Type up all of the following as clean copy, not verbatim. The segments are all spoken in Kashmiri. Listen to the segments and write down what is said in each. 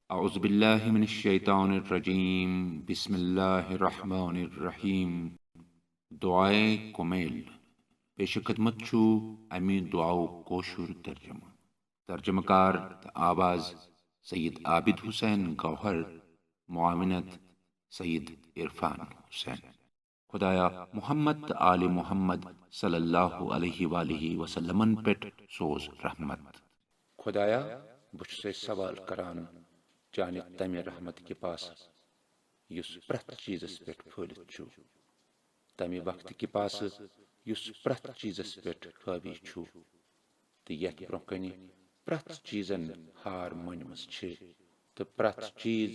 أعوذ بالله من الشيطان الرجيم بسم الله الرحمن الرحيم دعائے کومیل پیش خدمت چھُ امی دعاو کوشر ترجمہ کار تہٕ آواز سید عابد حسین گوہر معاونت سید عرفان حسین خدایا محمد تہٕ آل محمد صلی اللہ علیہ وآلہ وسلمن پٮ۪ٹھ سوز رحمت خدایا بہٕ چھُسے سوال کران چانہِ تمہِ رحمت کہِ پاسہٕ یُس پرٛٮ۪تھ چیٖزس پٮ۪ٹھ پھٲلِتھ چھُ تمہِ وقتہٕ کہِ پاسہٕ یُس پرٛٮ۪تھ چیٖزس پٮ۪ٹھ حٲوی چھُ تہٕ یتھ برٛونٛہہ کنہِ پرٛٮ۪تھ چیٖزن ہار مٲنۍمٕژ چھِ تہٕ پرٛٮ۪تھ چیٖز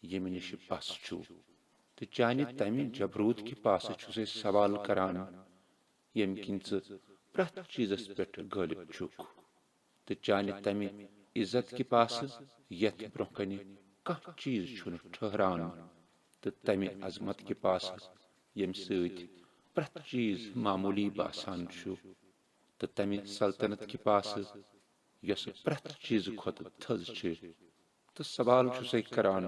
ییٚمہِ نِش پس چھُ تہٕ چانہِ تمہِ جبروٗت کہِ پاسہٕ چھُسے سوال کران ییٚمہِ کِنۍ ژٕ پرٛٮ۪تھ چیٖزس پٮ۪ٹھ غٲلب چھُکھ تہٕ چانہِ تمہِ عزت کہِ پاسہٕ یتھ برٛونٛہہ کنہِ کانٛہہ چیٖز چھُنہٕ ٹھہران تہٕ تمہِ عظمت کہِ پاسہٕ ییٚمہِ سۭتۍ پرٛٮ۪تھ چیٖز معموٗلی باسان چھُ تہٕ تمہِ سلطنت کہِ پاسہٕ یۄسہٕ پرٛٮ۪تھ چیٖزٕ کھۄتہٕ تھٔز چھِ تہٕ سوال چھُسے کران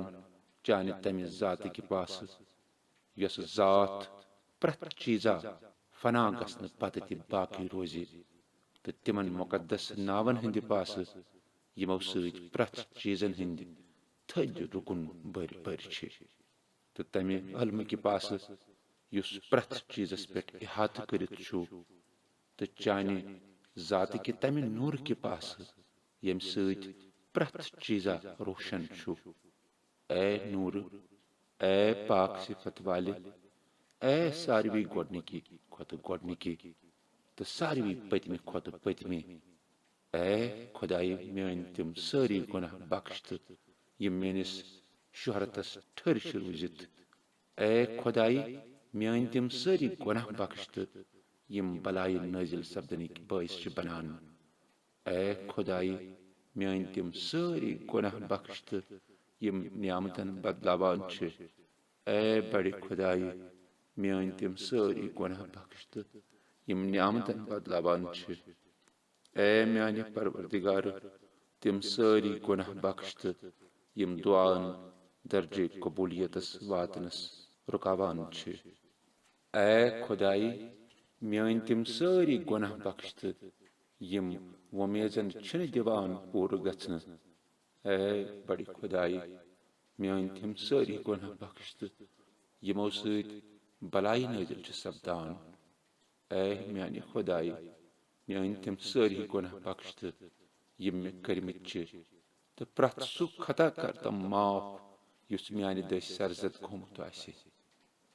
چانہِ تمہِ ذاتہٕ کہِ پاسہٕ یۄسہٕ ذات پرٛٮ۪تھ چیٖزا فنا گژھنہٕ پتہٕ تہِ باقٕے روزِ تہٕ تِمن مُقدس ناون ہٕنٛدِ پاسہٕ یِمو سۭتۍ پرٛٮ۪تھ چیٖزن ہٕنٛدۍ تھٔدۍ رُکُن بٔرۍ بٔرۍ چھِ تہٕ تمہِ علمہٕ کہِ پاسہٕ یُس پرٛٮ۪تھ چیٖزس پٮ۪ٹھ احاطہٕ کٔرِتھ چھُ تہٕ چانہِ ذاتہٕ کہِ تمہِ نوٗرٕ کہِ پاسہٕ ییٚمہِ سۭتۍ پرٛٮ۪تھ چیٖزا روشن چھُ اے نوٗرٕ اے پاک صفت والہِ اے ساروی گۄڈنِکہِ کھۄتہٕ گۄڈنِکہِ تہٕ ساروی پٔتمہِ کھۄتہٕ پٔتمہِ اے خۄدایہِ میٲنۍ تِم سٲری گۄناہ بخش تہٕ یِم میٲنِس شہرتس ٹھٔرۍ چھِ روٗزِتھ اے خۄدایہِ میٲنۍ تِم سٲری گۄناہ بخش تہٕ یِم بلایہِ نٲزِل سپدنٕکۍ بٲعث چھِ بنان اے خۄدایہِ میٲنۍ تِم سٲری گۄناہ بخش تہٕ یِم نعمتن بدلاوان چھِ اے بڑِ خۄدایہِ میٲنۍ تِم سٲری گۄناہ بخش تہٕ یِم نعمتن بدلاوان چھِ اے میانہِ پروردگارٕ تِم سٲری گۄناہ بخش تہٕ یِم دعاہن درجے قبوٗلیتس واتنس رُکاوان چھِ اے خۄدایہِ میٲنۍ تِم سٲری گۄناہ بخش تہٕ یِم وۄمیزن چھِنہٕ دِوان پوٗرٕ گژھنہٕ اے بڑِ خۄدایہِ میٲنۍ تِم سٲری گۄناہ بخش تہٕ یِمو سۭتۍ بلایہِ نٲزِل چھِ سپدان اے میانہِ خۄدایہِ میٲنۍ تِم سٲری گۄناہ بخش تہٕ یِم مےٚ کٔرمٕتۍ چھِ تہٕ پرٛٮ۪تھ سُہ خطا کر تم معاف یُس میانہِ دٔسۍ سرزد گوٚمُت آسہِ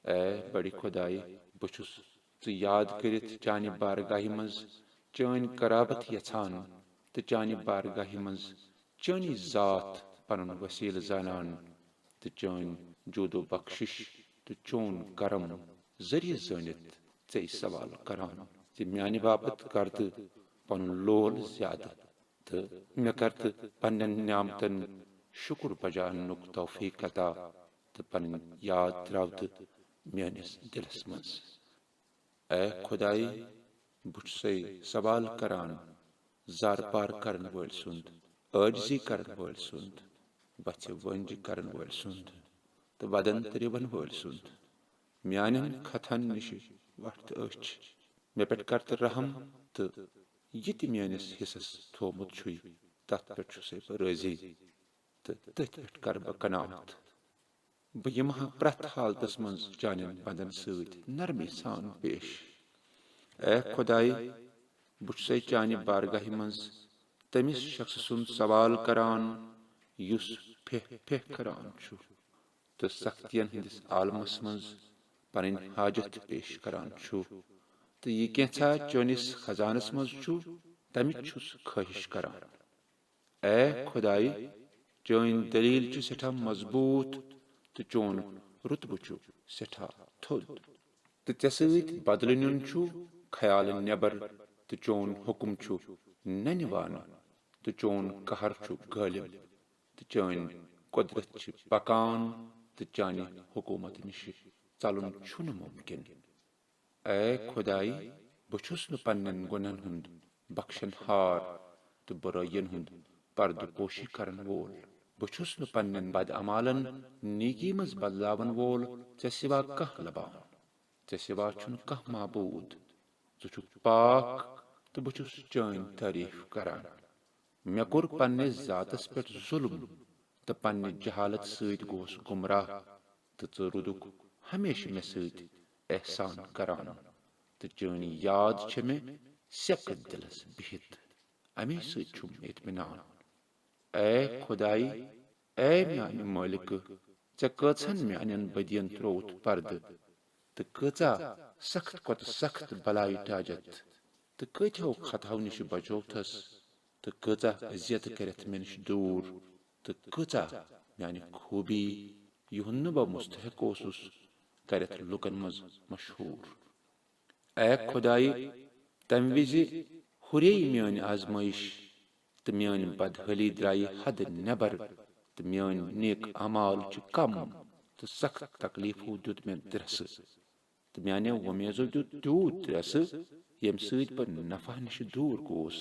اے بڑِ خۄدایہِ بہٕ چھُس ژٕ یاد کٔرِتھ چانہِ بارگاہہِ منٛز چٲنۍ قرابت یژھان تہٕ چانہِ بارگاہہِ منٛز چٲنی ذات پنُن وسیٖلہٕ زانان تہٕ چٲنۍ جود و بخشش تہٕ چون کرم ذٔریعہٕ زٲنِتھ ژے سوال کران زِ میانہِ باپتھ کر تہٕ پنُن لول زیادٕ تہٕ مےٚ کر تہٕ پننٮ۪ن نعمتن شُکر بجاونُک توفیٖق عطا تہٕ پنٕنۍ یاد تراو تہٕ میٲنِس دِلس منٛز اے خۄدایہِ بہٕ چھُسے سوال کران زار پار کرن وٲلۍ سُنٛد عٲجزی کرن وٲلۍ سُنٛد وَژھِ ؤنجہِ کرن وٲلۍ سُنٛد تہٕ ودن تہٕ رِون وٲلۍ سُنٛد میانٮ۪ن خطن نِش وٹھ تہٕ أچھ مےٚ پٮ۪ٹھ کر تہٕ رحم تہٕ یہِ تہِ میٲنِس حِصس تھومُت چھُے تتھ پٮ۪ٹھ چھُسے بہٕ رٲضی تہٕ تٔتھۍ پٮ۪ٹھ کر بہٕ قناعت بہٕ یِمہٕ ہا پرٛٮ۪تھ حالتس منٛز چانٮ۪ن بندن سۭتۍ نرمی سان پیش اے خۄدایہِ بہٕ چھُسے چانہِ بارگاہہِ منٛز تٔمِس شخصہٕ سُنٛد سوال کران یُس پھیٚہ پھیٚہ کران چھُ تہٕ سختین ہٕنٛدِس عالمس منٛز پنٕنۍ حاجت پیش کران چھُ تہٕ یہِ کینٛژھا چٲنِس خزانس منٛز چھُ تمِچ چھُس خٲہِش کران اے خۄدایہِ چٲنۍ دلیٖل چھِ سٮ۪ٹھاہ مضبوٗط تہٕ چون رُتبہٕ چھُ سٮ۪ٹھاہ تھوٚد تہٕ ژےٚ سۭتۍ بدلہٕ نیُن چھُ خیالہٕ نٮ۪بر تہٕ چون حُکم چھُ ننہِ وانہٕ تہٕ چون قہر چھُ غٲلب تہٕ چٲنۍ قۄدرت چھِ پکان تہٕ چانہِ حکوٗمت نِش ژلُن چھُنہٕ مُمکِن اے خۄدایہِ بہٕ چھُس نہٕ پننٮ۪ن گۄنہن ہُنٛد بخشن ہار تہٕ بُرٲیین ہُنٛد پردٕ پوشی کرن وول بہٕ چھُس نہٕ پننٮ۪ن بد عمالن نیکی منٛز بدلاون وول ژےٚ سوا کانٛہہ لبان ژےٚ سوا چھُنہٕ کانٛہہ معبوٗد ژٕ چھُکھ پاک تہٕ بہٕ چھُس چٲنۍ تعریٖف کران مےٚ کوٚر پننِس ذاتس پٮ۪ٹھ ظُلم تہٕ پننہِ جہالت سۭتۍ گوس گمراہ تہٕ ژٕ روٗدُکھ ہمیشہٕ مےٚ سۭتۍ احسان کران تہٕ چٲنۍ یاد چھےٚ مےٚ سٮ۪کہٕ دِلس بِہِتھ امی سۭتۍ چھُم اطمینان اے خۄدایہِ اے میانہِ مٲلکہٕ ژےٚ کۭژہن میانٮ۪ن بدین ترووُتھ پردٕ تہٕ کۭژاہ سخت کھۄتہٕ سخت بلایہِ ٹاجت تہٕ کۭتیٚو خطاہو نِش بچووتھس تہٕ کۭژاہ اذیت کٔرِتھ مےٚ نِش دوٗر تہٕ کۭژاہ میانہِ خوٗبی یِہُنٛد نہٕ بہٕ مستحق اوسُس کٔرِتھ لُکن منٛز مشہوٗر اے خۄدایہِ تمہِ وِزِ ہُریٚیہِ میٲنۍ آزمٲیش تہٕ میٲنۍ بدحٲلی درایہِ حدٕ نٮ۪بر تہٕ میٲنۍ نیک اعمال چھِ کم تہٕ سخت تکلیٖفو دیُت مےٚ درسہٕ تہٕ میانیو وۄمیزو دیُت تیوٗت درسہٕ ییٚمہِ سۭتۍ بہٕ نفع نِش دوٗر گوس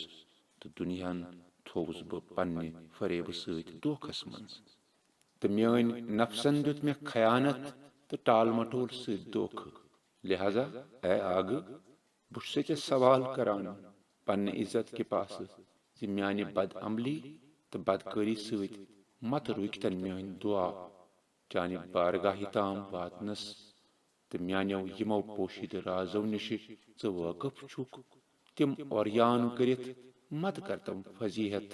تہٕ دُنیاہن تھووُس بہٕ پننہِ فریبہٕ سۭتۍ دھوکھس منٛز تہٕ میٲنۍ نفسن دیُت مےٚ خیانت تہٕ ٹال مٹول سۭتۍ دھوکھٕ لہذا اے آگہٕ بہٕ چھُسے ژےٚ سوال کران پننہِ عزت کہِ پاسہٕ زِ میانہِ بد عملی تہٕ بدکٲری سۭتۍ متہٕ رُکتن میٲنۍ دعا چانہِ بارگاہہِ تام واتنس تہٕ میانیو یِمو پوشیدٕ رازو نِش ژٕ وٲقف چھُکھ تِم عریان کٔرِتھ متہٕ کر تم فضیحت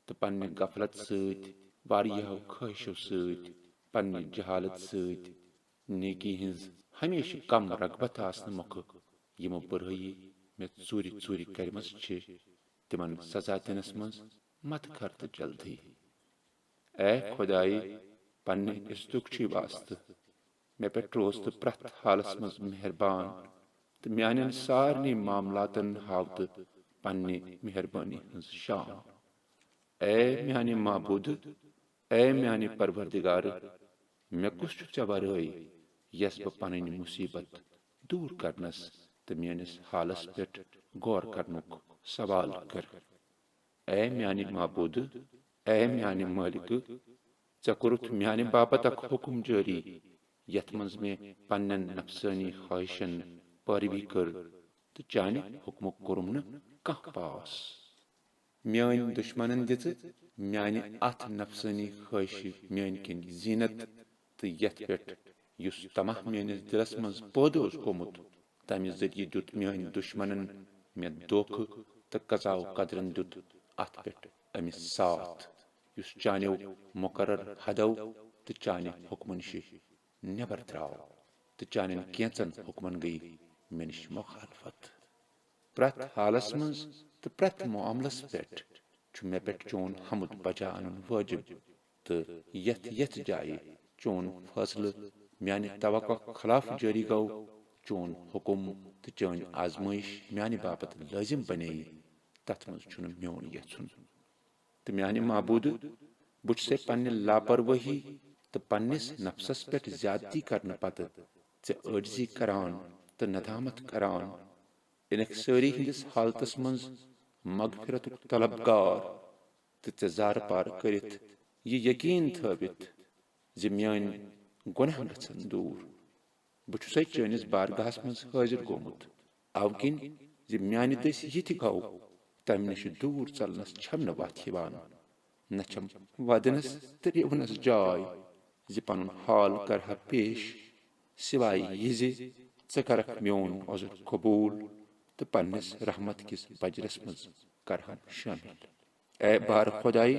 تہٕ پننہِ غفلت سۭتۍ واریاہو خٲہشو سۭتۍ پننہِ جہالت سۭتۍ نیکی ہٕنٛز ہمیشہٕ کم رغبت آسنہٕ مۄکھٕ یِمو برٲیی مےٚ ژوٗرِ ژوٗرِ کرِمژ چھِ تِمن سزا دِنس منٛز متہٕ کر تہٕ جلدی اے خۄدایہِ پننہِ عزتُک چھُے واسطہٕ مےٚ پٮ۪ٹھ روز تہٕ پرٛٮ۪تھ حالس منٛز مہربان تہٕ میانٮ۪ن سارنٕے معاملاتن ہاو تہٕ پننہِ مہربٲنی ہٕنٛز شان اے میانہِ معبوٗدٕ اے میانہِ پروردگارٕ مےٚ کُس چھُ ژےٚ ورٲے یس بہٕ پنٕنۍ مُصیبت دوٗر کرنس تہٕ میٲنِس حالس پٮ۪ٹھ غور کرنُک سوال کر اے میانہِ معبوٗدٕ اے میانہِ مٲلکہٕ ژےٚ کوٚرُتھ میانہِ باپتھ اکھ حُکم جٲری یتھ منٛز مےٚ پننٮ۪ن نفسٲنی خواہشن پٲروی کٔر تہٕ چانہِ حُکمُک کوٚرُم نہٕ کانٛہہ پاس میٲنۍ دُشمنن دِژٕ میانہِ اتھ نفسٲنی خٲہشہِ میٲنۍ کِنۍ زیٖنت تہٕ یتھ پٮ۪ٹھ یُس طمع میٲنِس دِلس منٛز پٲدٕ اوس گوٚمُت تمہِ ذٔریعہٕ دیُت میٲنۍ دُشمنن مےٚ دھوکھٕ تہٕ کژاو قدرن دیُت اتھ پٮ۪ٹھ أمِس ساتھ یُس چانیو مُقرر حدو تہٕ چانہِ حُکمہٕ نِش نٮ۪بر درٛاو تہٕ چانٮ۪ن کینٛژن حُکمن گٔیہِ مےٚ نِش مُخالفت پرٛٮ۪تھ حالس منٛز تہٕ پرٛٮ۪تھ معاملس پٮ۪ٹھ چھُ مےٚ پٮ۪ٹھ چون حمد بجا انُن وٲجِب تہٕ یتھ یتھ جایہِ چون فٲصلہٕ میانہِ توقع خلاف جٲری گوٚو چون حُکم تہٕ چٲنۍ آزمٲیش میانہِ باپتھ لٲزِم بنیٚیہِ تتھ منٛز چھُنہٕ میون یژھُن تہٕ میانہِ معبوٗدٕ بہٕ چھُسے پننہِ لاپروٲہی تہٕ پننِس نفسس پٮ۪ٹھ زیادتی کرنہٕ پتہٕ ژےٚ عٲجزی کران تہٕ ندامت کران انکسٲری ہٕنٛدِس حالتس منٛز مغفرتُک طلبگار تہٕ ژےٚ زارٕ پار کٔرِتھ یہِ یقیٖن تھٲوِتھ زِ میٲنۍ گۄناہ گژھن دوٗر بہٕ چھُسے چٲنِس بارگاہس منٛز حٲضِر گوٚمُت اَوٕ کِنۍ زِ میانہِ دٔسۍ یہِ تہِ گوٚو تمہِ نِش دوٗر ژلنس چھم نہٕ وتھ یِوان نہ چھم ودنس تہٕ رِونس جاے زِ پنُن حال کرہا پیش سِوایہِ یہِ زِ ژٕ کرکھ میون عذر قبوٗل تہٕ پننِس رحمت کِس بجرس منٛز کرہم شٲمِل اے بار خۄدایہِ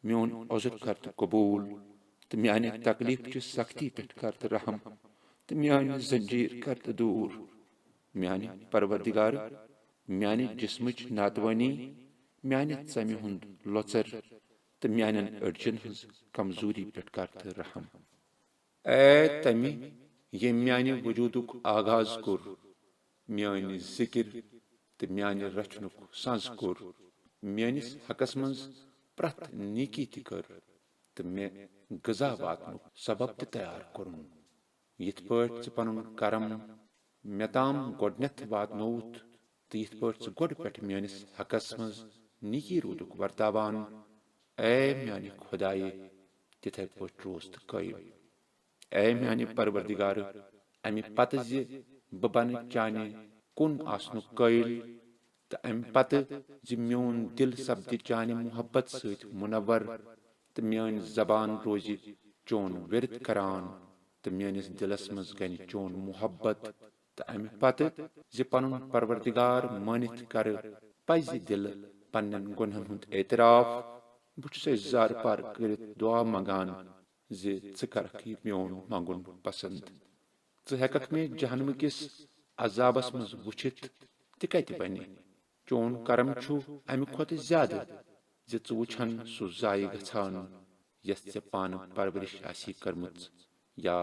میون عذر کر تہٕ قبوٗل تہٕ میانہِ تکلیٖفچہِ سختی پٮ۪ٹھ کر تہٕ رحم تہٕ میٲنۍ زنجیٖر کر تہٕ دوٗر میانہِ پروردگارٕ میانہِ جسمٕچ ناتوٲنی میانہِ ژمہِ ہُنٛد لۄژر تہٕ میانٮ۪ن أڈجن ہٕنٛز کمزوٗری پٮ۪ٹھ کر تہٕ رحم اے تمہِ ییٚمۍ میانہِ وجوٗدُک آغاز کوٚر میٲنۍ ذِکر تہٕ میانہِ رچھنُک سنٛز کوٚر میٲنِس حقس منٛز پرٛٮ۪تھ نیکی تہِ کٔر تہٕ مےٚ غذا واتنُک سبب تہِ تیار کوٚرُن یِتھ پٲٹھۍ ژٕ پنُن کرم مےٚ تام گۄڈنٮ۪تھ واتنووُتھ تہٕ یِتھ پٲٹھۍ ژٕ گۄڈٕ پٮ۪ٹھ میٲنِس حقس منٛز نیکی روٗدُکھ ورتاوان اے میانہِ خۄدایہِ تِتھے پٲٹھۍ روٗز تہٕ قٲیِم. اے میانہِ پروردگار، امہِ پتہٕ زِ بہٕ بنہٕ چانہِ کُن آسنُک قٲیل تہٕ امہِ پتہٕ زِ میون دِل سپدِ چانہِ محبت سۭتۍ مُنور تہٕ میٲنۍ زبان روزِ چون ورد کران تہٕ میٲنِس دِلس منٛز گنہِ چون محبت تہٕ امہِ پتہٕ زِ پنُن پروردگار مٲنِتھ کرٕ پزِ دِلہٕ پننٮ۪ن گۄنہن ہُنٛد اعتراف. بہٕ چھُسے زارٕ پار کٔرِتھ دعا منگان زِ ژٕ کرکھ یہِ میون منگُن پسند. ژٕ ہٮ۪ککھ مےٚ جہنمہٕ کِس عذابس منٛز وٕچھِتھ تہِ کتہِ بنہِ. چون کرم چھُ امہِ کھۄتہٕ زیادٕ زِ ژٕ وٕچھن سُہ ضایہِ گژھان یس ژےٚ پانہٕ پرورش آسی کٔرمٕژ، یا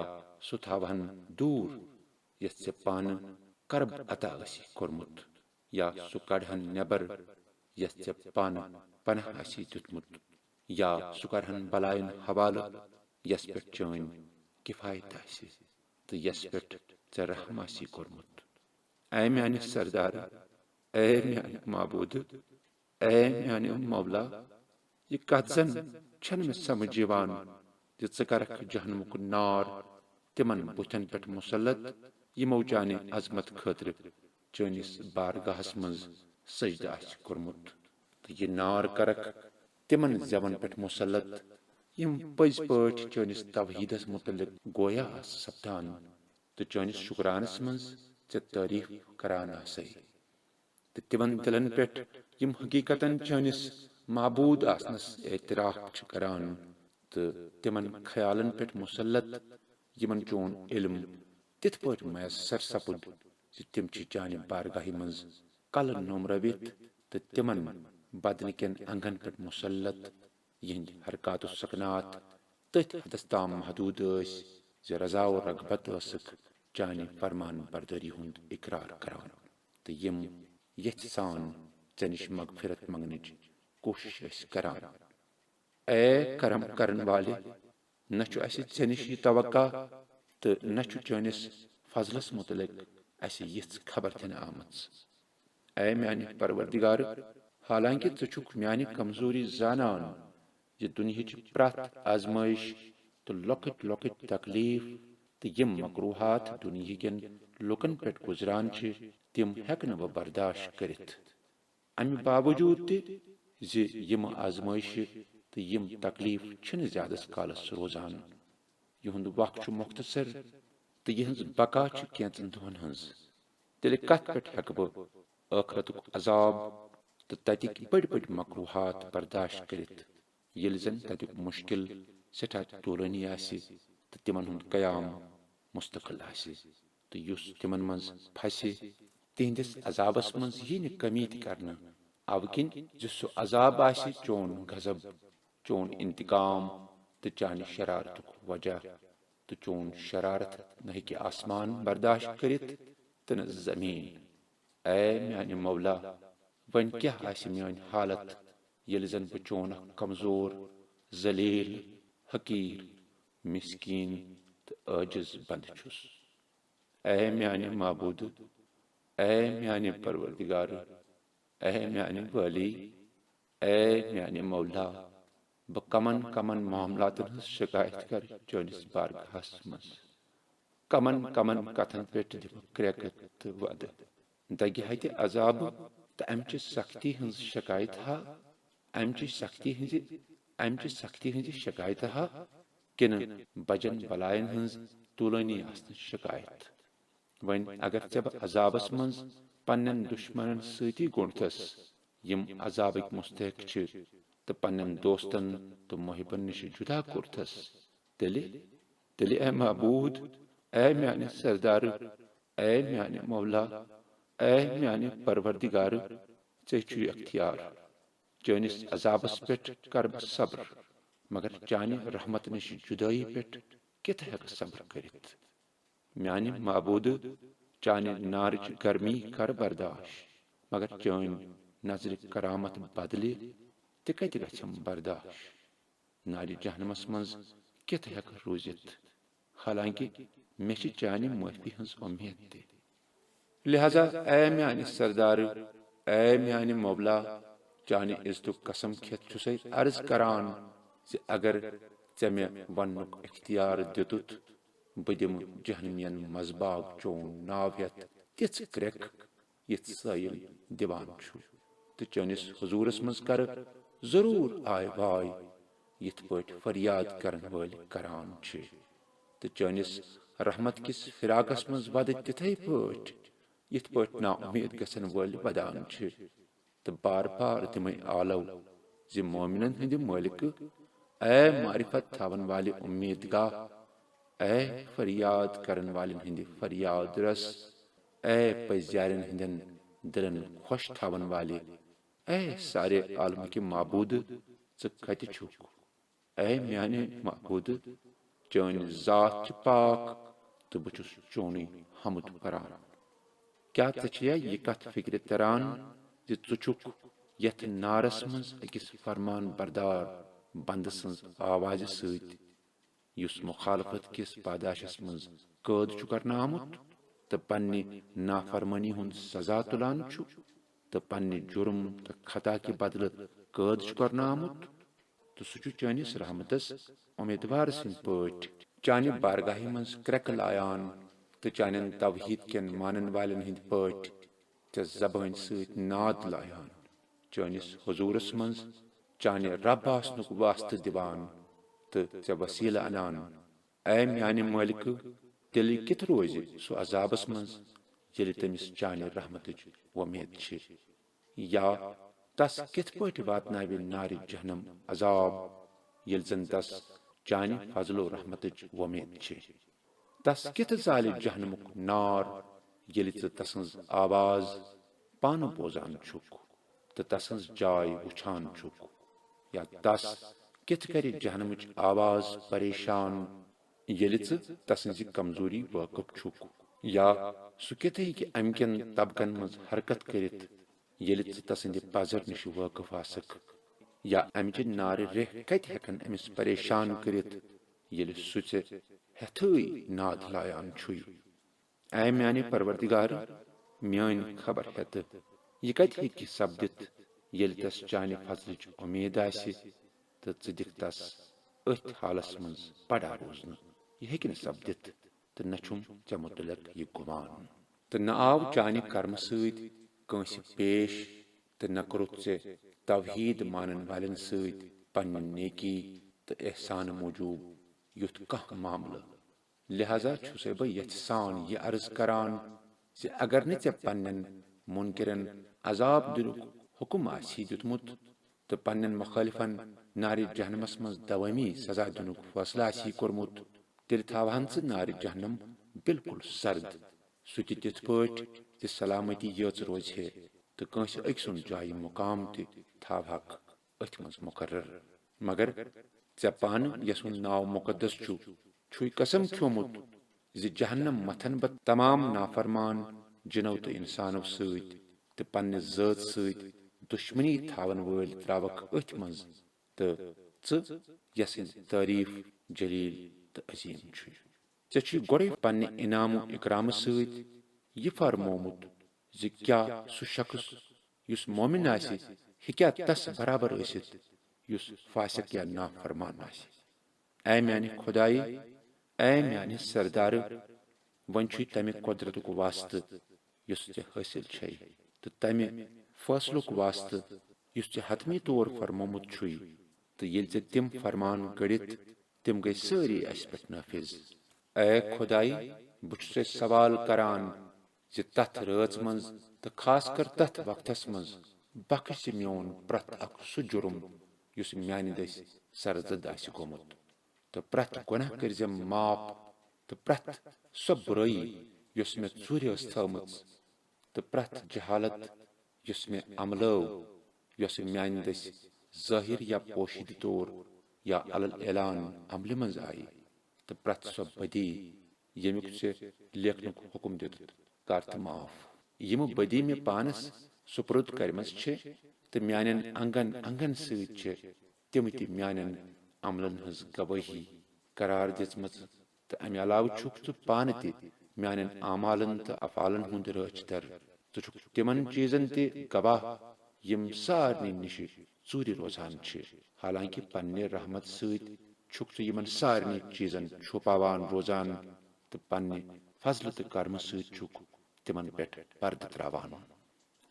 سُہ تھاوہن دوٗر یس ژےٚ پانہٕ کرب عطا آسی کوٚرمُت، یا سُہ کڑہن نٮ۪بر یس ژےٚ پانہٕ پناہ آسی دیُتمُت، یا سُہ کرہن بلاین حوالہٕ یس پٮ۪ٹھ چٲنۍ کفایت آسہِ تہٕ یس پٮ۪ٹھ ژےٚ رحم آسی کوٚرمُت. اے میانہِ سردار، اے میانہِ معبوٗد، اے میانہِ مولا، یہِ کتھ زن چھنہٕ مےٚ سمجھ یِوان زِ ژٕ کرکھ جہنمُک نار تِمن بُتھٮ۪ن پٮ۪ٹھ مُسلط یِمو چانہِ عظمت خٲطرٕ چٲنِس بارگاہس منٛز سجدٕ آسہِ کوٚرمُت، تہٕ یہِ نار کرکھ تِمن زٮ۪ون پٮ۪ٹھ مُسلط یِم پٔزۍ پٲٹھۍ چٲنِس توحیٖدس متعلق گویا آسہٕ سپدان تہٕ چٲنِس شُکرانس منٛز ژےٚ تعریٖف کران آسے، تہٕ تِمن دِلن پٮ۪ٹھ یِم حقیٖقتن چٲنِس معبوٗد آسنس اعتراف چھِ کران، تہٕ تِمن خیالن پٮ۪ٹھ مُسلط یِمن چون علم تِتھ پٲٹھۍ میسر سپُد زِ تِم چھِ چانہِ بارگاہہِ منٛز کلہٕ نومرٲوِتھ تہٕ تِمن بدنہٕ کٮ۪ن انگن پٮ۪ٹھ مُسلط یِہنٛدِ حرکات و سکنات تٔتھۍ حدس تام محدوٗد ٲسۍ زِ رضا و رغبت ٲسکھ چانہِ فرمان بردٲری ہُنٛد اقرار کران تہٕ یِم یژھِ سان ژےٚ نِش مغفرت منگنٕچ کوٗشش ٲسۍ کران. اے کرم کرن والہِ، نہ چھُ اسہِ ژےٚ نِش یہِ توقع تہٕ نہ چھُ چٲنِس فضلس متعلق اسہِ یِژھ خبر دِنہٕ آمٕژ. اے میانہِ پروردگار، حالانکہِ ژٕ چھُکھ میانہِ کمزوری زانان زِ دُنہِچ پرٛٮ۪تھ آزمٲیش تہٕ لۄکٕٹۍ لۄکٕٹۍ تکلیٖف تہٕ یِم مکروٗہات دُنہیٖکٮ۪ن لُکن پٮ۪ٹھ گُزران چھِ تِم ہٮ۪کہٕ نہٕ بہٕ برداشت کٔرِتھ. امہِ باوجوٗد تہِ زِ یِم آزمٲیشہِ تہٕ یِم تکلیٖف چھِنہٕ زیادس کالس روزان، یِہُنٛد وق چھُ مۄختصر تہٕ یِہنٛز بقا چھِ کینٛژن دۄہن ہٕنٛز، تیٚلہِ کتھ پٮ۪ٹھ ہٮ۪کہٕ بہٕ ٲخرتُک عذاب تہٕ تتِکۍ بٔڑۍ بٔڑۍ مکروٗہات برداشت کٔرِتھ ییٚلہِ زن تتیُک مُشکل سٮ۪ٹھاہ طوٗلٲنی آسہِ تہٕ تِمن ہُنٛد قیام مستقل آسہِ، تہٕ یُس تِمن منٛز پھسہِ تِہنٛدِس عذابس منٛز یی نہٕ کمی تہِ کرنہٕ، اَوٕ کِنۍ زِ سُہ عذاب آسہِ چون غضب، چون انتقام تہٕ چانہِ شرارتُک وجہ، تہٕ چون شرارت نہ ہیٚکہِ آسمان برداشت کٔرِتھ تہٕ نہ زمیٖن. اے میانہِ مولا، وۄنۍ کیٛاہ آسہِ میٲنۍ حالت ییٚلہِ زن بہٕ چون اکھ کمزور، ذلیل، حقیٖر، مسکیٖن تہٕ عٲجز بنٛدٕ چھُس. اے میانہِ معبوٗد، اے میانہِ پروردگار، اے میانہِ وٲلی، اے میانہِ مولا، بہٕ کمن کمن معاملاتن ہٕنٛز شکایت کرٕ چٲنِس بارگاہس منٛز. کمن کمن کتھن پٮ۪ٹھ دِمہٕ کرٛٮ۪کہٕ تہٕ وعدٕ. دگہِ ہتہِ عذابہٕ تہٕ امچہِ سختی ہٕنٛز شکایت ہا، امچہِ سختی ہٕنٛزِ شکایت ہا، کِنہٕ بجن بلاین ہٕنٛز طوٗلٲنی آسنٕچ شکایت. وۄنۍ اگر ژےٚ بہٕ عذابس منٛز پننٮ۪ن دُشمنن سۭتی گوٚنڈتھس یِم عذابٕکۍ مستحق چھِ تہٕ پننٮ۪ن دوستن تہٕ محبن نِش جُدا کوٚرتھس، تیٚلہِ اے معبوٗد، اے میانہِ سردار، اے میانہِ مولا، اے میانہِ پروردگار، ژےٚ چھُے اختیار. چٲنِس عذابس پٮ۪ٹھ کر بہٕ صبر، مگر چانہِ رحمت نِش جُدٲیی پٮ۪ٹھ کِتھ ہٮ۪کہٕ صبر کٔرِتھ. میانہِ معبوٗد، چانہِ نارٕچ گرمی کر برداشت، مگر چٲنۍ نظرِ کرامت بدلہِ تہِ کتہِ گژھٮ۪م برداشت. نارِ جہنمس منٛز کِتھ ہٮ۪کہٕ روٗزِتھ، حالانکہِ مےٚ چھِ چانہِ معٲفی ہٕنٛز اُمید تہِ. لہذا اے میانہِ سردار، اے میانہِ مولا، چانہِ عزتُک قسم کھٮ۪تھ چھُسے عرض کران زِ اگر ژےٚ مےٚ وننُک اختیار دِتُت بہٕ دِمہٕ جہنمین مزباگ چون ناو ہٮ۪تھ تِژھ کرٮ۪کھ یِتھ سٲیل دِوان چھُ تہٕ چٲنِس حضوٗرس منٛز کرٕ ضروٗر آے واے یِتھ پٲٹھۍ فریاد کرن وٲلۍ کران چھِ تہٕ چٲنِس رحمت کِس فراقس منٛز ودٕ تِتھے پٲٹھۍ یِتھ پٲٹھۍ نا اُمید گژھن وٲلۍ ودان چھِ تہٕ بار بار تِمے آلو زِ مومنن ہٕنٛدِ مٲلکہٕ اے معرفت تھاون والہِ اُمیدگاہ اے فریاد کرن والٮ۪ن ہٕنٛدِ فریاد رس اے پٔزیارٮ۪ن ہٕنٛدٮ۪ن دِلن خۄش تھاون والہِ اے سارے عالمٕکہِ معبوٗدٕ ژٕ کتہِ چھُکھ اے میانہِ معبوٗدٕ چٲنۍ ذات چھِ پاک تہٕ بہٕ چھُس چونُے حمد کران کیٛاہ ژےٚ چھےٚ یہِ کتھ فکرِ تران زِ ژٕ چھُکھ یتھ نارس منٛز أکِس فرمان بردار بندٕ سٕنز آوازِ سۭتۍ یُس مخالفت کِس پاداشس منٛز قٲد چھُ کرنہٕ آمُت تہٕ پننہِ نافرمٲنی ہُنٛد سزا تُلان چھُ تہٕ پننہِ جُرم تہٕ خطا کہِ بدلہٕ قٲد چھُ کرنہٕ آمُت تہٕ سُہ چھُ چٲنِس رحمتس اُمیدوار سٕنٛدۍ پٲٹھۍ چانہِ بارگاہہِ منٛز کرٛٮ۪کہٕ لایان تہٕ چانٮ۪ن توحیٖد کٮ۪ن مانن والٮ۪ن ہٕنٛدۍ پٲٹھۍ ژےٚ زبٲنۍ سۭتۍ ناد لایان چٲنِس حضوٗرس منٛز چانہِ رب آسنُک واسطہٕ دِوان تہٕ ژےٚ وسیٖلہٕ انان اے میانہِ مٲلکہٕ تیٚلہِ کِتھ روزِ سُہ عذابس منٛز ییٚلہِ تٔمِس چانہِ رحمتٕچ وۄمید چھِ یا تس کِتھ پٲٹھۍ واتناوِ نارِ جہنم عذاب ییٚلہِ زن تس چانہِ فضل و رحمتٕچ وۄمید چھِ تس کِتھ زالہِ جہنمُک نار ییٚلہِ ژٕ تسٕنز آواز پانہٕ بوزان چھُکھ تہٕ تسٕنز جاے وٕچھان چھُکھ یا تس کِتھ کرِ جہنمٕچ آواز پریشان ییٚلہِ ژٕ تسٕنزِ کمزوری وٲقف چھُکھ یا سُہ کِتھ ہیٚکہِ امہِ کٮ۪ن طبقن منٛز حرکت کٔرِتھ ییٚلہِ ژٕ تسٕندِ پزر نِش وٲقف آسکھ یا امچہِ نارِ ریٚہہ کتہِ ہٮ۪کن أمِس پریشان کٔرِتھ ییٚلہِ سُہ ژےٚ ہٮ۪تھٕے ناد لایان چھُے اے میانہِ پروردگار میٲنۍ خبر ہٮ۪تہٕ یہِ کتہِ ہیٚکہِ سپدِتھ ییٚلہِ تس چانہِ فضلٕچ اُمید آسہِ تہٕ ژٕ دِکھ تس أتھۍ حالس منٛز پڑا روزنہٕ یہِ ہیٚکہِ نہٕ سپدِتھ تہٕ نہ چھُم ژےٚ مُتعلق یہِ گُمان تہٕ نہ آو چانہِ کرمہٕ سۭتۍ کٲنٛسہِ پیش تہٕ نہ کوٚرُتھ ژےٚ توحیٖد مانن والٮ۪ن سۭتۍ پننہِ نیکی تہٕ احسانہٕ موٗجوٗب یُتھ کانٛہہ معاملہٕ لہذا چھُسے بہٕ یژھِ سان یہِ عرض کران زِ اگر نہٕ ژےٚ پننٮ۪ن مُنکِرن عذاب دِنُک حُکم آسی دیُتمُت تہٕ پننٮ۪ن مخٲلفن نارِ جہنمس منٛز دوٲمی سزا دِنُک فٲصلہٕ آسی کوٚرمُت تیٚلہِ تھاوہن ژٕ نارِ جہنم بالکل سرد سُہ تہِ تِتھ پٲٹھۍ زِ سلامتی یٲژ روزِ ہے تہٕ کٲنٛسہِ أکۍ سُنٛد جایہِ مُقام تہِ تھاوہکھ أتھۍ منٛز مُقرر مگر ژےٚ پانہٕ یسُنٛد ناو مُقدس چھُے قسم کھیومُت زِ جہنم متھن بہٕ تمام نافرمان جِنو تہٕ اِنسانو سۭتۍ تہٕ پننہِ ذٲژ سۭتۍ دُشمنی تھاون وٲلۍ تراوکھ أتھۍ منٛز تہٕ ژٕ یسٕنٛز تعریٖف جلیٖل تہٕ عظیٖم چھُے ژےٚ چھُے گۄڈے پننہِ انعام و اکرامہٕ سۭتۍ یہِ فرمومُت زِ کیٛاہ سُہ شخص یُس مومِن آسہِ ہیٚکیٛاہ تس برابر ٲسِتھ یُس فاسق یا نافرمان آسہِ اے میانہِ خۄدایہِ اے میانہِ سردارٕ وۄنۍ چھُے تمہِ قۄدرتُک واسطہٕ یُس ژےٚ حٲصِل چھے تہٕ تمہِ فٲصلُک واسطہٕ یُس ژےٚ حتمی طور فرمومُت چھُے تہٕ ییٚلہِ ژےٚ تِم فرمان کٔڑِتھ تِم گٔے سٲری اسہِ پٮ۪ٹھ نٲفِظ اے خۄدایہِ بہٕ چھُسے سوال کران زِ تتھ رٲژ منٛز تہٕ خاص کر تتھ وقتس منٛز بخش زِ میون پرٛٮ۪تھ اکھ سُہ جُرم یُس میانہِ دٔسۍ سرزد آسہِ گوٚمُت تہٕ پرٛٮ۪تھ گۄناہ کٔرزٮ۪م معاف تہٕ پرٛٮ۪تھ سۄ بُرٲیی یۄس مےٚ ژوٗرِ ٲس تھٲومٕژ تہٕ پرٛٮ۪تھ جہالت یۄس مےٚ عملٲو یۄسہٕ میانہِ دٔسۍ ظٲہِر یا پوشیدٕ طور یا علل اعلان عملہِ منٛز آیہِ تہٕ پرٛٮ۪تھ سۄ بدی ییٚمیُک ژےٚ لیکھنُک حُکم دِتُت کر تہٕ معاف یِمہٕ بدی مےٚ پانس سُپرد کرِمژ چھِ تہٕ میانٮ۪ن انگن انگن سۭتۍ چھِ تِم تہِ میانٮ۪ن عملن ہٕنٛز گوٲہی قرار دِژمٕژ تہٕ امہِ علاوٕ چھُکھ ژٕ پانہٕ تہِ میانٮ۪ن اعمالن تہٕ افعالن ہُنٛد رٲچھ در ژٕ چھُکھ تِمن چیٖزن تہِ گواہ یِم سارنٕے نِشہِ ژوٗرِ روزان چھِ حالانکہِ پننہِ رحمت سۭتۍ چھُکھ ژٕ یِمن سارنٕے چیٖزن چھُپاوان روزان تہٕ پننہِ فضلہٕ تہٕ کرمہٕ سۭتۍ چھُکھ تِمن پٮ۪ٹھ پردٕ تراوان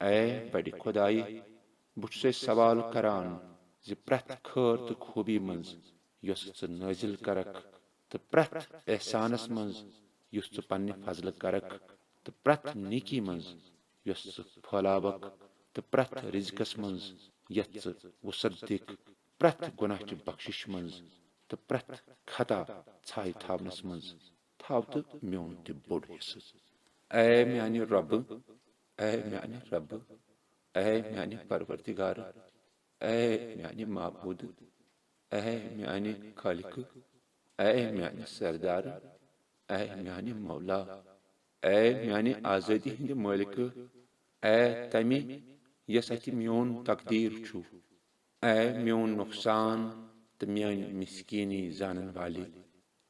اے بڑِ خۄدایہِ بہٕ چھُسے سوال کران زِ پرٛٮ۪تھ خٲر تہٕ خوٗبی منٛز یۄس ژٕ نٲزِل کرکھ تہٕ پرٛٮ۪تھ احسانس منٛز یُس ژٕ پننہِ فضلہٕ کرکھ تہٕ پرٛٮ۪تھ نیکی منٛز یۄس ژٕ پھٲلاوکھ تہٕ پرٛٮ۪تھ رِزقس منٛز یتھ ژٕ وُسعت دِکھ پرٛٮ۪تھ گۄناہچہِ بخشش منٛز تہٕ پرٛٮ۪تھ خطا ژھایہِ تھاونس منٛز تھاو تہٕ میون تہِ بوٚڑ حصہٕ اے میانہِ رۄبہٕ اے میانہِ رۄبہٕ اے میانہِ پروردگارٕ اے میانہِ معبوٗدٕ اے میانہِ خالقہٕ اے میانہِ سردارٕ اے میانہِ مولا اے میانہِ آزٲدی ہٕنٛدِ مٲلکہٕ اے تمہِ یس اتھِ میون تقدیٖر چھُ اے میون نۄقصان تہٕ میٲنۍ مسکیٖنی زانن والہِ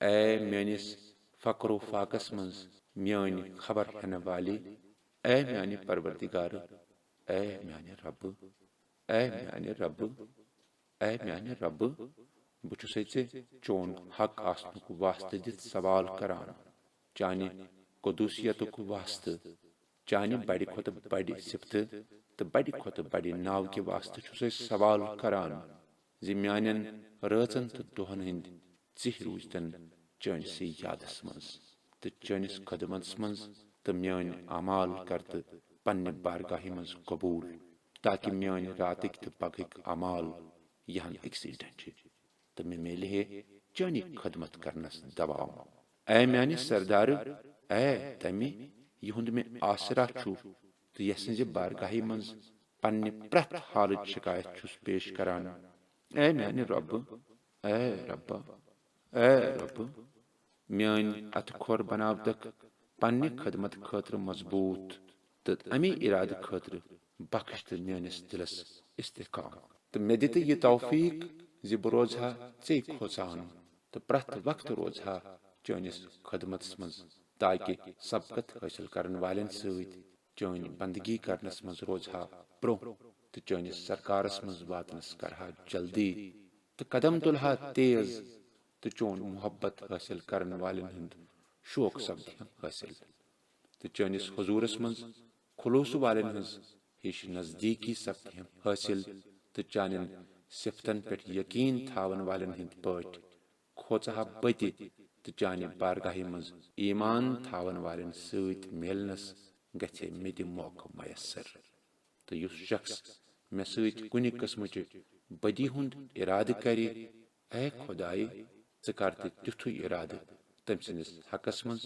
اے میٲنِس فقر و فاقس منٛز میٲنۍ خبر ہٮ۪نہٕ والہِ اے میانہِ پروردگارٕ اے میانہِ رۄبہٕ اے میانہِ رۄبہٕ اے میانہِ رۄبہٕ بہٕ چھُسے ژےٚ چون حق آسنُک واسطہٕ دِتھ سوال کران چانہِ قدوٗسیتُک واسطہٕ چانہِ بڑِ کھۄتہٕ بڑِ صفتہٕ تہٕ بڑِ کھۄتہٕ بڑِ ناو کہِ واسطہٕ چھُسے سوال کران زِ میانٮ۪ن رٲژن تہٕ دۄہن ہٕنٛدۍ ژِہۍ روٗزتن چٲنِسٕے یادس منٛز تہٕ چٲنِس خدمتس منٛز تہٕ میٲنۍ اعمال کر تہٕ پننہِ بارگاہہِ منٛز قبوٗل تاکہِ میٲنۍ راتٕکۍ تہٕ پگہٕکۍ اعمال یِہن أکسٕے ڈنجہِ تہٕ مےٚ میلہِ ہے چٲنی خدمت کرنس دباو اے میانہِ سردارٕ اے تمہِ یِہُنٛد مےٚ آسرا چھُ تہٕ یس سٕنزِ بارگاہہِ منٛز پننہِ پرٛٮ۪تھ حالٕچ شکایت چھُس پیش کران اے میانہِ رۄبہٕ اے رۄبا اے رۄبہٕ میٲنۍ اتھٕ کھور بناوتکھ پننہِ خدمت خٲطرٕ مضبوٗط تہٕ امی ارادٕ خٲطرٕ بخش تہٕ میٲنِس دِلس استحقام تہٕ مےٚ دِ تہٕ یہِ توفیٖق زِ بہٕ روزٕ ہا ژے کھوژان تہٕ پرٛٮ۪تھ وقتہٕ روزٕ ہا چٲنِس خدمتس منٛز تاکہِ سبقت حٲصِل کرن والٮ۪ن سۭتۍ چٲنۍ بندگی کرنس منٛز روزٕ ہا برونٛہہ تہٕ چٲنِس سرکارس منٛز واتنس کرہا جلدی تہٕ قدم تُلہٕ ہا تیز تہٕ چون محبت حٲصِل کرن والٮ۪ن ہُنٛد شوق سپدِ ہا حٲصِل تہٕ چٲنِس حضوٗرس منٛز خلوٗص والٮ۪ن ہٕنٛز ہِش نزدیٖکی سپدِ ہا حٲصِل تہٕ چانٮ۪ن صفتن پٮ۪ٹھ یقیٖن تھاون والٮ۪ن ہٕنٛدۍ پٲٹھۍ کھوژٕ ہا بہٕ تہِ تہٕ چانہِ بارگاہہِ منٛز ایٖمان تھاون والٮ۪ن سۭتۍ میلنس گژھِ ہے مےٚ تہِ موقعہٕ میسر تہٕ یُس شخص مےٚ سۭتۍ کُنہِ قٕسمٕچہِ بدی ہُنٛد ارادٕ کرِ اے خۄدایہِ ژٕ کر تہِ تیُتھُے ارادٕ تٔمۍ سٕنٛدِس حقس منٛز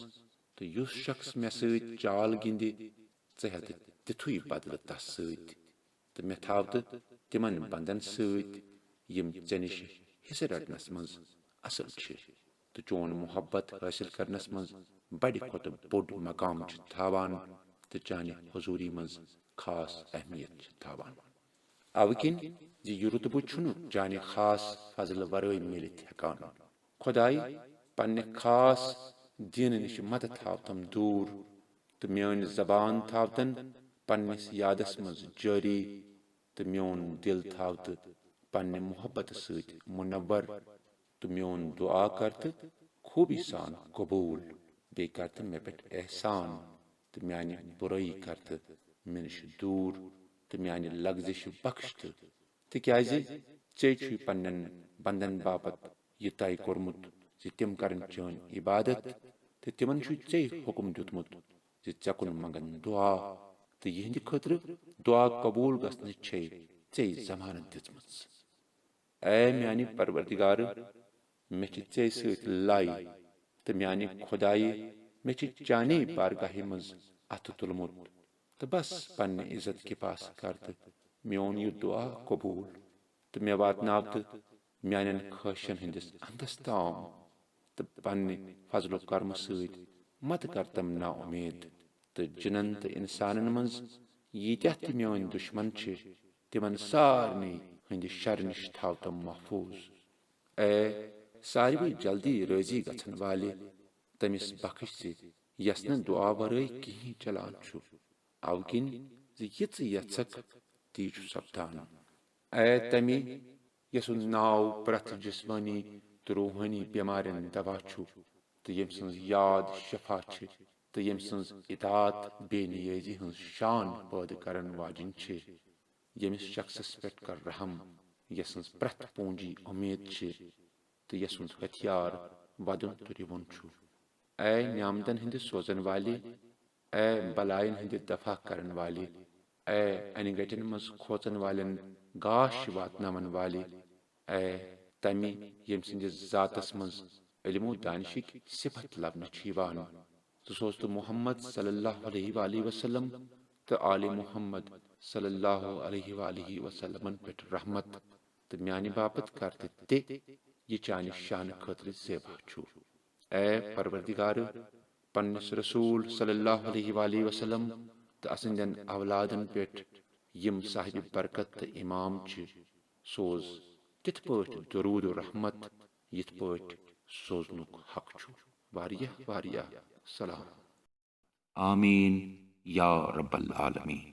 تہٕ یُس شخص مےٚ سۭتۍ چال گِنٛدِ ژٕ ہٮ۪تہٕ تِتھُے بدلہٕ تس سۭتۍ تہٕ مےٚ تھاو تہٕ تِمن بندن سۭتۍ یِم ژےٚ نِش حِصہٕ رٹنس منٛز اصل چھِ تہٕ چون محبت حٲصِل کرنس منٛز بڑِ کھۄتہٕ بوٚڑ مقام چھِ تھاوان تہٕ چانہِ حضوٗری منٛز خاص اہمیت چھِ تھاوان اَوٕ کِنۍ زِ یہِ رُتبہٕ چھُنہٕ چانہِ خاص فضلہٕ ورٲے میٖلِتھ ہٮ۪کان خۄدایہِ پننہِ خاص دیٖنہٕ نِش مدد تھاوتم دوٗر تہٕ میٲنۍ زبان تھاوتن پننِس یادس منٛز جٲری تہٕ میون دِل تھاو تہٕ پننہِ محبتہٕ سۭتۍ مُنور تہٕ میون دُعا کر تہٕ خوٗبی سان قبوٗل بیٚیہِ کر تہٕ مےٚ پٮ۪ٹھ احسان تہٕ میانہِ بُرٲیی کر تہٕ مےٚ نِش دوٗر تہٕ میانہِ لغزش بخش تہٕ تِکیازِ ژےٚ چھُے پننٮ۪ن بندن باپتھ یہِ طے کوٚرمُت زِ تِم کرن چٲنۍ عبادت تہٕ تِمن چھُے ژےٚ حُکم دیُتمُت زِ ژےٚ کُن منگن دُعا تہٕ یِہنٛدِ خٲطرٕ دُعا قبوٗل گژھنٕچ چھے ژےٚ ضمانت دِژمٕژ اے میانہِ پروردگارٕ مےٚ چھِ ژےٚ سۭتۍ لَے تہٕ میانہِ خۄدایہِ مےٚ چھِ چانے بارگاہہِ منٛز اَتھٕ تُلمُت تہٕ بس پننہِ عزت کہِ پاسہٕ کر تہٕ میون یہِ دُعا قبوٗل تہٕ مےٚ واتناو تہٕ میانٮ۪ن خٲہشن ہٕنٛدِس انٛدس تام تہٕ پننہِ فضل و کرمہٕ سۭتۍ متہٕ کر تم نا اُمید تہٕ جِنن تہٕ اِنسانن منٛز ییٖتیٛاہ تہِ میٲنۍ دُشمن چھِ تِمن سارنٕے ہٕنٛدِ شرٕ نِش تھاو تم محفوٗظ اے ساروٕے جلدی رٲضی گژھن والہِ تٔمِس بخش زِ یس نہٕ دُعا ورٲے کِہیٖنۍ چلان چھُ اَوٕ کِنۍ زِ یہِ ژٕ یژھکھ تی چھُ سپدان اے تمی یسُنٛد ناو پرٛٮ۪تھ جسمٲنی تہٕ روحٲنی بٮ۪مارٮ۪ن دوا چھُ تہٕ ییٚمہِ سٕنٛز یاد شفا چھِ تہٕ ییٚمہِ سٕنٛز اطاعت بے نیٲزی ہٕنٛز شان پٲدٕ کرن واجٮ۪ن چھِ ییٚمِس شخصس پٮ۪ٹھ کر رحم یسٕنٛز پرٛٮ۪تھ پوٗنجی اُمید چھِ تہٕ یسُنٛد ہتھیار ودُن تہٕ رِوُن چھُ اے نعمتن ہٕنٛدِ سوزن والے اے بلاین ہٕنٛدِ دفع کرن والے اے انہِ گٹٮ۪ن منٛز کھوژن والٮ۪ن گاش واتناون والے اے تمہِ ییٚمہِ سٕنٛدِس ذاتس منٛز علم و دانشٕکۍ صفت لبنہٕ چھِ یِوان تہٕ سوز تہٕ محمد صلی اللہ علیہ وآلہ وسلم تہٕ آلِ محمد صلی اللہ علیہ وآلہ وسلمن پٮ۪ٹھ رحمت تہٕ میانہِ باپت کر تہِ یہِ چانہِ شانہٕ خٲطرٕ زیبا چھُ اے پروردگار پننِس رسول صلی اللہ علیہ وآلہ وسلم تہٕ اسٕنٛدٮ۪ن اولادن پٮ۪ٹھ یِم صاحبِ برکت تہٕ امام چھِ سوز تِتھ پٲٹھۍ درود و رحمت یِتھ پٲٹھۍ سوزنُک حق چھُ واریاہ واریاہ سلام آمیٖن یا رب العالمیٖن.